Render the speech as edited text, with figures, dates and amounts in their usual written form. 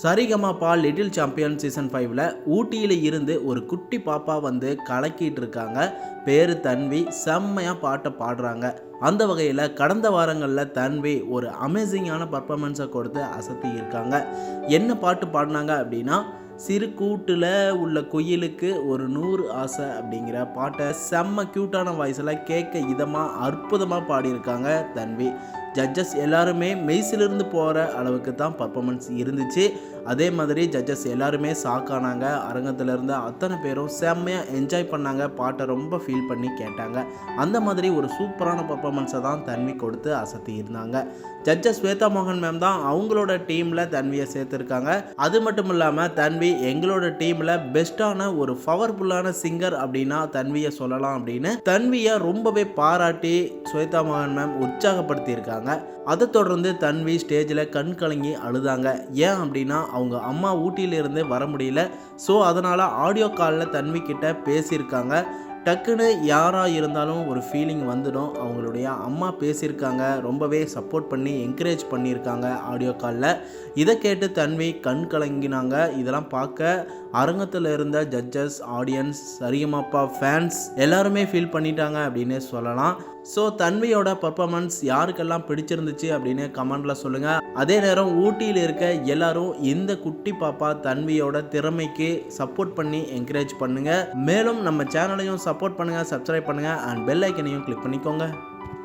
Sa Re Ga Ma Pa little champion season 5ல் ஊட்டியில் இருந்து ஒரு குட்டி பாப்பா வந்து கலக்கிட்டு இருக்காங்க. பேரு தன்வி. செம்மையாக பாட்டை பாடுறாங்க. அந்த வகையில் கடந்த வாரங்களில் தன்வி ஒரு அமேசிங்கான பர்ஃபார்மன்ஸை கொடுத்து அசத்தி இருக்காங்க. என்ன பாட்டு பாடினாங்க அப்படின்னா, சிறு கூட்டில் உள்ள குயிலுக்கு ஒரு 100 ஆசை அப்படிங்கிற பாட்டை செம்ம க்யூட்டான வாய்ஸில் கேட்க இதமாக அற்புதமாக பாடியிருக்காங்க தன்வி. ஜட்ஜஸ் எல்லாருமே மெய்சிலிருந்து போகிற அளவுக்கு தான் பர்ஃபார்மன்ஸ் இருந்துச்சு. அதே மாதிரி ஜட்ஜஸ் எல்லாருமே ஷாக்கானாங்க. அரங்கத்தில் இருந்த அத்தனை பேரும் செம்மையாக என்ஜாய் பண்ணாங்க. பாட்டை ரொம்ப ஃபீல் பண்ணி கேட்டாங்க. அந்த மாதிரி ஒரு சூப்பரான பர்ஃபார்மன்ஸை தான் தன்வி கொடுத்து அசத்தி இருந்தாங்க. ஜட்ஜஸ் ஸ்வேதா மோகன் மேம் தான் அவங்களோட டீமில் தன்வியை சேர்த்துருக்காங்க. அது மட்டும் இல்லாமல் தன்வி எங்களோட டீமில் பெஸ்ட்டான ஒரு பவர்ஃபுல்லான சிங்கர் அப்படின்னா தன்வியை சொல்லலாம் அப்படின்னு தன்வியை ரொம்பவே பாராட்டி ஸ்வேதா மோகன் மேம் உற்சாகப்படுத்தியிருக்காங்க. அதை தொடர்ந்து தன்வி ஸ்டேஜில் கண் கலங்கி அழுதாங்க. ஏன் அப்படின்னா அவங்க அம்மா ஊட்டியிலிருந்து வர முடியல. ஸோ அதனால் ஆடியோ காலில் தன்வி கிட்ட பேசியிருக்காங்க. டக்குன்னு யாராக இருந்தாலும் ஒரு ஃபீலிங் வந்துடும். அவங்களுடைய அம்மா பேசியிருக்காங்க, ரொம்பவே சப்போர்ட் பண்ணி என்கரேஜ் பண்ணியிருக்காங்க ஆடியோ காலில். இதை கேட்டு தன்வி கண் கலங்கினாங்க. இதெல்லாம் பார்க்க அரங்கத்தில் இருந்த ஜட்ஜஸ், ஆடியன்ஸ், சரிகமபா ஃபேன்ஸ் எல்லாருமே ஃபீல் பண்ணிட்டாங்க அப்படின்னு சொல்லலாம். ஸோ தன்வியோட பர்ஃபார்மன்ஸ் யாருக்கெல்லாம் பிடிச்சிருந்துச்சு அப்படின்னு கமெண்டில் சொல்லுங்கள். அதே நேரம் ஊட்டியில் இருக்க எல்லாரும் இந்த குட்டி பாப்பா தன்வியோட திறமைக்கு சப்போர்ட் பண்ணி என்கரேஜ் பண்ணுங்கள். மேலும் நம்ம சேனலையும் சப்போர்ட் பண்ணுங்கள், சப்ஸ்கிரைப் பண்ணுங்கள் அண்ட் பெல் ஐக்கனையும் கிளிக் பண்ணிக்கோங்க.